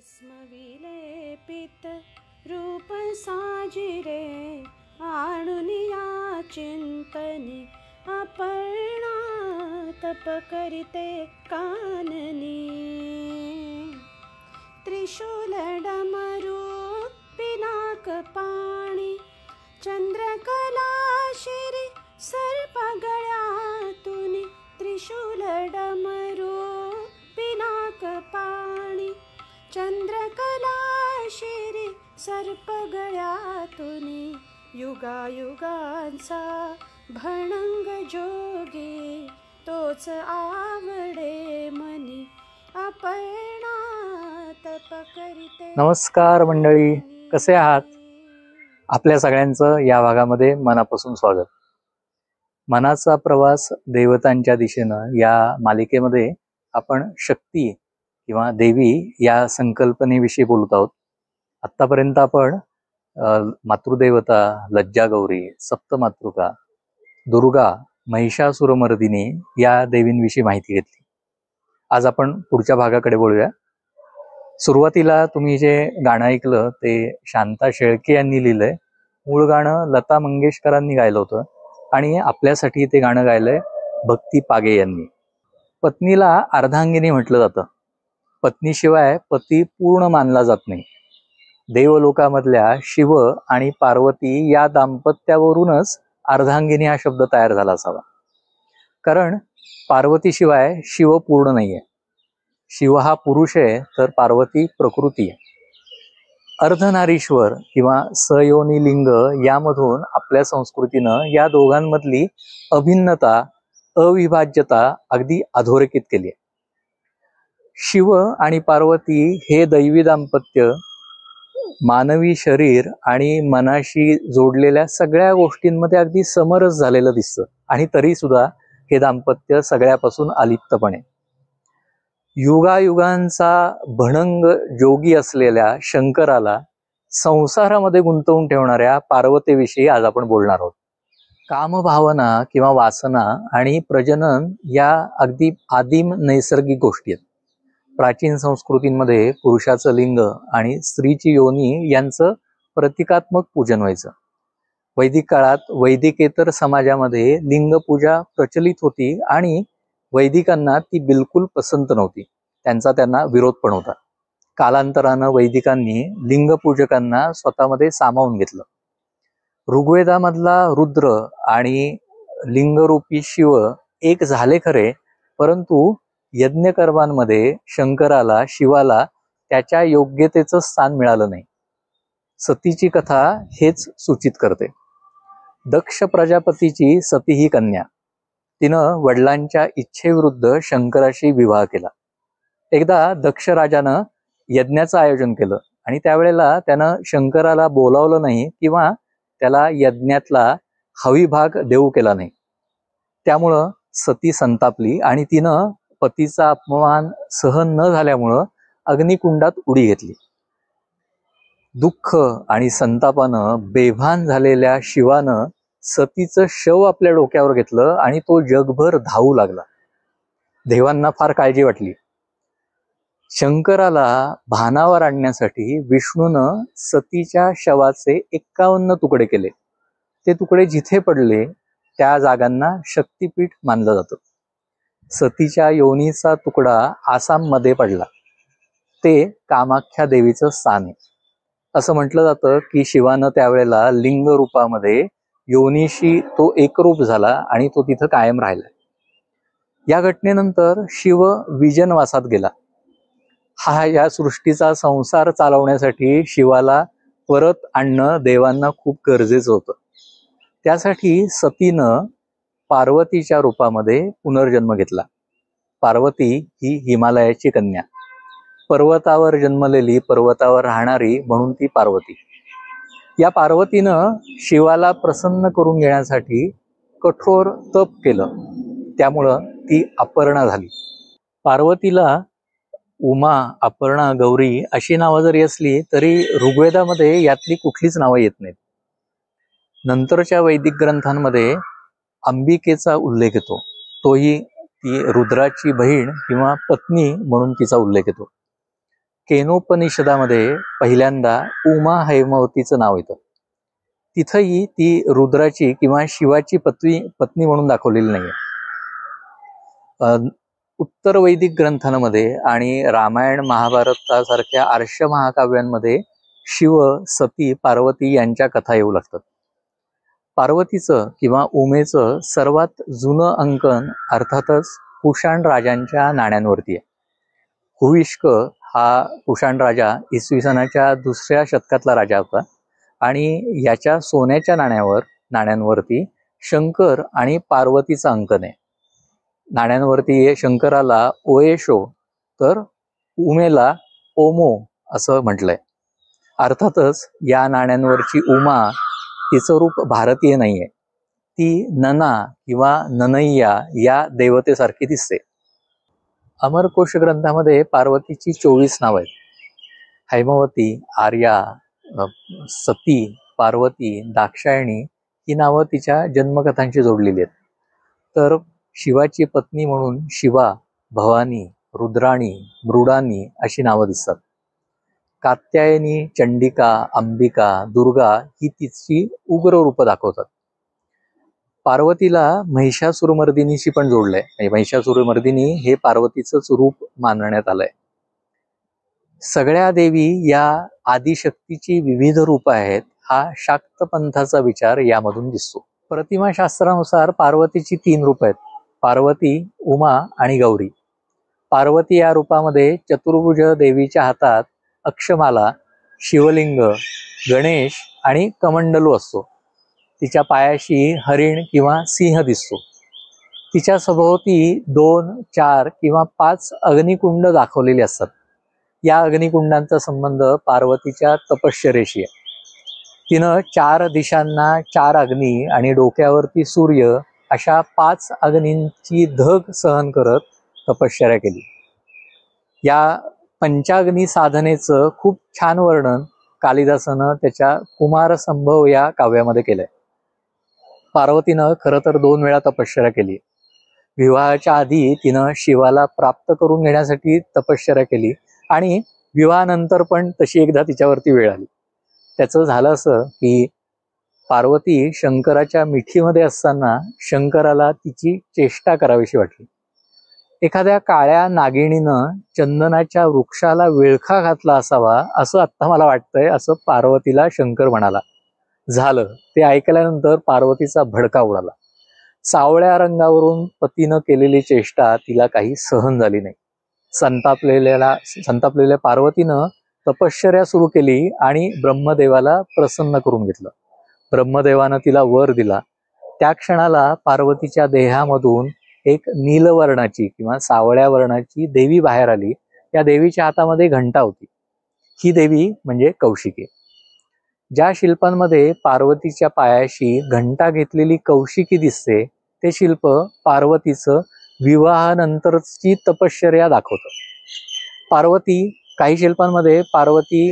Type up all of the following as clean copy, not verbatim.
भस्म विलेपित रूप साजिरे आणुनिया चिंतनी अपर्णा तप करिते काननी त्रिशूल डमरू पिनाक पाणी चंद्रकला शिरी सर्प गळ्यातून त्रिशूल डमरू पिनाक पाणी चंद्रकला शिरी सर्प गळ्यातून युगायुगांचा भणंग जोगी तोच आवडे मनी अपर्णा तप करिते। नमस्कार मंडळी, कसे आहात? आपल्या सगळ्यांचं या भागामध्ये मनापासून स्वागत। मनाचा प्रवास देवतांच्या दिशेनं या मालिकेमध्ये आपण शक्ती किंवा देवी या संकल्पनेविषयी बोलत आहोत। आतापर्यंत आपण मातृदेवता, लज्जागौरी, सप्तमातृका, दुर्गा, महिषासुरमर्दिनी या देवींविषयी माहिती घेतली। आज आपण पुढच्या भागाकडे बोलूया। सुरुवातीला तुम्ही जे गाणं ऐकलं ते शांता शेळके यांनी लिहिलंय। मूळ गाणं लता मंगेशकरांनी गायलं होतं आणि आपल्यासाठी ते गाणं गायलंय भक्ती पागे यांनी। पत्नीला अर्धांगिनी म्हटलं जातं। पत्नीशिवाय पती पूर्ण मानला जात नाही। देवलोकामधल्या शिव आणि पार्वती या दाम्पत्यावरूनच अर्धांगिनी हा शब्द तयार झाला असावा, कारण पार्वतीशिवाय शिव पूर्ण नाहीये। शिव हा पुरुष आहे तर पार्वती प्रकृती आहे। अर्धनारीश्वर किंवा सयोनी लिंग यामधून आपल्या संस्कृतीनं या दोघांमधली अभिन्नता, अविभाज्यता अगदी अधोरेखित केली आहे। शिव आणि पार्वती हे दैवी दाम्पत्य मानवी शरीर आणि मनाशी जोडलेल्या सगळ्या गोष्टींमध्ये अगदी समरस झालेलं दिसतं, आणि तरी सुद्धा हे दाम्पत्य सगळ्यापासून अलिप्तपणे। युगायुगांचा भणंग जोगी असलेल्या शंकराला संसारामध्ये गुंतवून ठेवणाऱ्या पार्वतीविषयी आज आपण बोलणार आहोत। कामभावना किंवा वासना आणि प्रजनन या अगदी आदिम नैसर्गिक गोष्टी आहेत। प्राचीन संस्कृतींमध्ये पुरुषाचं लिंग आणि स्त्रीची योनी यांचं प्रतिकात्मक पूजन व्हायचं। वैदिक काळात वैदिकेतर समाजामध्ये लिंगपूजा प्रचलित होती आणि वैदिकांना ती बिलकुल पसंत नव्हती। त्यांना विरोध पण होता। कालांतरानं वैदिकांनी लिंगपूजकांना स्वतःमध्ये सामावून घेतलं। ऋग्वेदामधला रुद्र आणि लिंगरूपी शिव एक झाले खरे, परंतु यज्ञकर्मांमध्ये शंकराला, शिवाला त्याच्या योग्यतेचं स्थान मिळालं नाही। सतीची कथा हेच सूचित करते। दक्ष प्रजापतीची सती ही कन्या, तिनं वडिलांच्या इच्छेविरुद्ध शंकराशी विवाह केला। एकदा दक्ष राजानं यज्ञाचं आयोजन केलं आणि त्यावेळेला त्यानं शंकराला बोलावलं नाही किंवा त्याला यज्ञातला हवी भाग देऊ केला नाही। त्यामुळं सती संतापली आणि तिनं पतीचा अपमान सहन न झाल्यामुळं अग्निकुंडात उडी घेतली। दुःख आणि संतापानं बेभान झालेल्या शिवानं सतीचं शव आपल्या डोक्यावर घेतलं आणि तो जगभर धावू लागला। देवांना फार काळजी वाटली। शंकराला भानावर आणण्यासाठी विष्णूनं सतीच्या शवाचे 51 तुकडे केले। ते तुकडे जिथे पडले त्या जागांना शक्तिपीठ मानलं जातं। सतीच्या योनीचा तुकडा आसाममध्ये पडला। ते कामाख्या देवीचं स्थान आहे। असं म्हटलं जातं की शिवानं त्यावेळेला लिंग रूपामध्ये योनीशी तो एकरूप झाला आणि तो तिथं कायम राहिला। या घटनेनंतर शिव विजनवासात गेला। या सृष्टीचा संसार चालवण्यासाठी शिवाला परत आणणं देवांना खूप गरजेचं होतं। त्यासाठी सतीनं पार्वतीच्या रूपामध्ये पुनर्जन्म घेतला। पार्वती ही हिमालयाची कन्या, पर्वतावर जन्मलेली, पर्वतावर राहणारी, म्हणून ती पार्वती। या पार्वतीनं शिवाला प्रसन्न करून घेण्यासाठी कठोर तप केलं, त्यामुळं ती अपर्णा झाली। पार्वतीला उमा, अपर्णा, गौरी अशी नावं जरी असली तरी ऋग्वेदामध्ये यातली कुठलीच नावं येत नाहीत। नंतरच्या वैदिक ग्रंथांमध्ये अंबिकेचा उल्लेख येतो, तोही ती रुद्राची बहीण किंवा पत्नी म्हणून तिचा उल्लेख येतो। केनोपनिषदामध्ये पहिल्यांदा उमा हैमवतीचं नाव येतं. तिथंही ती रुद्राची किंवा शिवाची पत्नी म्हणून दाखवलेली नाहीये. उत्तर वैदिक ग्रंथांमध्ये आणि रामायण महाभारतासारख्या आर्ष महाकाव्यांमध्ये शिव, सती, पार्वती यांच्या कथा येऊ लागतात. पार्वतीचं किंवा उमेचं सर्वात जुनं अंकन अर्थातच कुशाण राजांच्या नाण्यांवरती आहे. हुविष्क हा कुशाण राजा इसवी सनाच्या 2ऱ्या शतकातला राजा होता आणि याच्या सोन्याच्या नाण्यांवरती शंकर आणि पार्वतीचं अंकन आहे. नाण्यांवरती शंकराला ओएशो तर उमेला ओमो असं म्हटलंय. अर्थातच या नाण्यांवरची उमा तिचं रूप भारतीय नाहीये. ती नना किंवा ननैया या देवतेसारखी दिसते. अमरकोश ग्रंथामध्ये पार्वतीची 24 नावं आहेत. हैमवती, आर्या, सती, पार्वती, दाक्षायणी ही नावं तिच्या जन्मकथांशी जोडलेली आहेत. तर शिवाची पत्नी म्हणून शिवा, भवानी, रुद्राणी, मृडानी अशी नावं दिसतात. कात्यायनी, चंडिका, अंबिका, दुर्गा ही तिची उग्र रूप दाखवतात. पार्वतीला महिषासुरमर्दिनीशी पण जोडलंय. म्हणजे महिषासुरमर्दिनी हे पार्वतीचंच रूप मानण्यात आलंय. सगळ्या देवी या आदिशक्तीची विविध रूप आहेत हा शाक्त पंथाचा विचार यामधून दिसतो. प्रतिमा शास्त्रानुसार पार्वतीची 3 रूप आहेत: पार्वती, उमा आणि गौरी. पार्वती या रूपामध्ये चतुर्भुज देवीच्या हातात अक्षमाला, शिवलिंग, गणेश आणि कमंडलू असतो. तिच्या पायाशी हरिण किंवा सिंह दिसतो. तिच्या सभोवती 2, 4 किंवा 5 अग्निकुंड दाखवलेली असतात. या अग्निकुंडांचा संबंध पार्वतीच्या तपश्चर्येशी आहे. तिनं 4 दिशांना 4 अग्नी आणि डोक्यावरती सूर्य अशा 5 अग्नींची धग सहन करत तपश्चर्या केली. या पंचाग्नी साधनेचं खूप छान वर्णन कालिदासानं त्याच्या कुमारसंभव या काव्यामध्ये केलंय. पार्वतीनं खरं तर 2 वेळा तपश्चर्या केली. विवाहाच्या आधी तिनं शिवाला प्राप्त करून घेण्यासाठी तपश्चर्या केली आणि विवाहानंतर पण तशी एकदा तिच्यावरती वेळ आली. त्याचं झालं असं की पार्वती शंकराच्या मिठीमध्ये असताना शंकराला तिची चेष्टा करावीशी वाटली. एखाद्या काळ्या नागिणीनं चंदनाच्या वृक्षाला विळखा घातला असावा असं आत्ता मला वाटतंय, असं पार्वतीला शंकर म्हणाला. झालं ते ऐकल्यानंतर पार्वतीचा भडका उडाला. सावळ्या रंगावरून पतीनं केलेली चेष्टा तिला काही सहन झाली नाही. संतापलेल्या पार्वतीनं तपश्चर्या सुरू केली आणि ब्रह्मदेवाला प्रसन्न करून घेतलं. ब्रह्मदेवानं तिला वर दिला. त्या क्षणाला पार्वतीच्या देहामधून एक नीलवर्णाची किंवा सावळ्या वर्णाची देवी बाहेर आली. या देवीच्या हातामध्ये घंटा होती. ही देवी म्हणजे कौशिकी. ज्या शिल्पांमध्ये पार्वतीच्या पायाशी घंटा घेतलेली कौशिकी दिसते ते शिल्प पार्वतीचं विवाहानंतरची तपश्चर्या दाखवतं. काही शिल्पांमध्ये पार्वती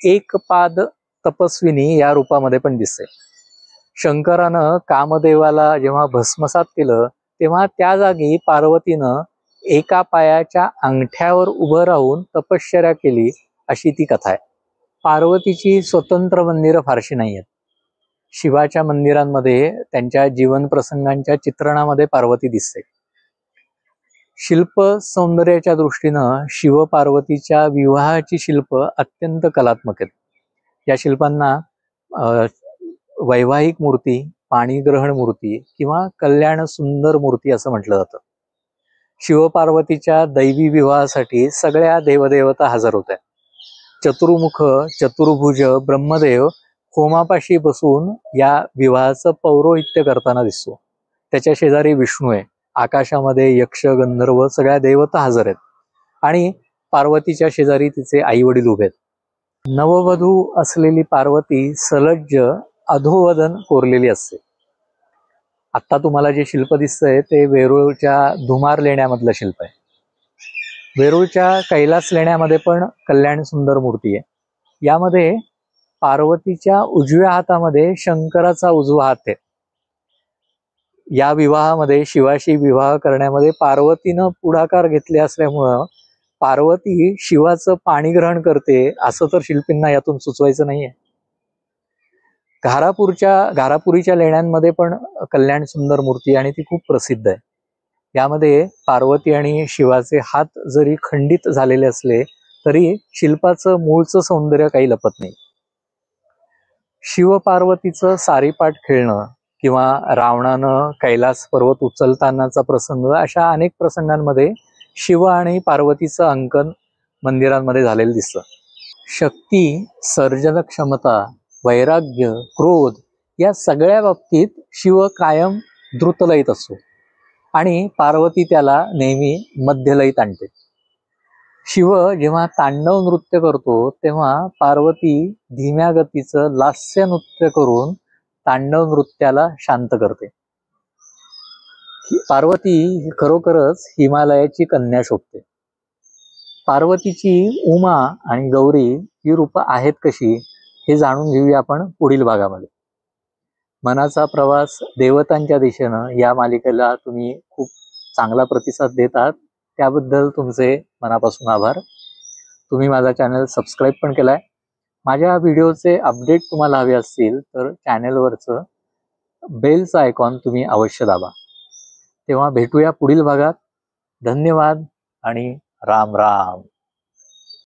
एकपाद तपस्विनी या रूपामध्ये पण दिसते. शंकरानं कामदेवाला जेव्हा भस्मसात केलं तेव्हा त्या जागी पार्वतीनं एका पायाच्या अंगठ्यावर उभं राहून तपश्चर्या केली अशी ती कथा आहे. पार्वतीची स्वतंत्र मंदिरं फारशी नाही आहेत. शिवाच्या मंदिरांमध्ये त्यांच्या जीवन प्रसंगांच्या चित्रणामध्ये पार्वती दिसते. शिल्प सौंदर्याच्या दृष्टीनं शिव पार्वतीच्या विवाहाची शिल्प अत्यंत कलात्मक आहेत. या शिल्पांना वैवाहिक मूर्ती, पाणीग्रहण मूर्ती किंवा कल्याण सुंदर मूर्ती असं म्हटलं जातं. शिवपार्वतीच्या दैवी विवाहासाठी सगळ्या देवदेवता हजर होत्या. चतुर्मुख, चतुर्भुज ब्रह्मदेव होमापाशी बसून या विवाहाचं पौरोहित्य करताना दिसतो. त्याच्या शेजारी विष्णू आहे. आकाशामध्ये यक्ष, गंधर्व सगळ्या देवता हजर आहेत आणि पार्वतीच्या शेजारी तिचे आई वडील उभे आहेत. नववधू असलेली पार्वती सलज्ज अधोवदन कोरलेली असते. आता तुम्हाला जे शिल्प दिसतंय ते वेरूळच्या धुमार लेण्यामधलं शिल्प आहे. वेरूळच्या कैलास लेण्यामध्ये पण कल्याण सुंदर मूर्ती आहे. यामध्ये पार्वतीच्या उजव्या हातामध्ये शंकराचा उजवा हात आहे. या विवाहामध्ये शिवाशी विवाह करण्यामध्ये पार्वतीनं पुढाकार घेतले असल्यामुळं पार्वती शिवाचं पाणी ग्रहण करते असं तर शिल्पींना यातून सुचवायचं नाहीये. घारापुरीच्या लेण्यांमध्ये पण कल्याण सुंदर मूर्ती आणि ती खूप प्रसिद्ध आहे. यामध्ये पार्वती आणि शिवाचे हात जरी खंडित झालेले असले तरी शिल्पाचं मूळचं सौंदर्य काही लपत नाही. शिव पार्वतीचं सारीपाट खेळणं किंवा रावणानं कैलास पर्वत उचलतानाचा प्रसंग, अशा अनेक प्रसंगांमध्ये शिव आणि पार्वतीचं अंकन मंदिरांमध्ये झालेलं दिसतं. शक्ती, सर्जन क्षमता, वैराग्य, क्रोध या सगळ्या बाबतीत शिव कायम द्रुतलयीत असतो आणि पार्वती त्याला नेहमी मध्यलयीत आणते. शिव जेव्हा तांडव नृत्य करतो तेव्हा पार्वती धीम्या गतीचं लास्य नृत्य करून तांडव नृत्याला शांत करते. पार्वती खरोखरच हिमालयाची कन्या शोभते. पार्वतीची उमा आणि गौरी ही रूपं आहेत कशी हे जाणून घेऊया आपण पुढील भागामध्ये. मनाचा प्रवास देवतांच्या दिशेनं या मालिकेला तुम्ही खूप चांगला प्रतिसाद देतात, त्याबद्दल तुमचे मनापासून आभार. तुम्ही माझा चॅनल सबस्क्राईब पण केलाय. माझ्या व्हिडिओचे अपडेट तुम्हाला हवे असतील तर चॅनलवरचं बेलचं आयकॉन तुम्ही अवश्य दाबा. तेव्हा भेटूया पुढील भागात. धन्यवाद आणि राम राम.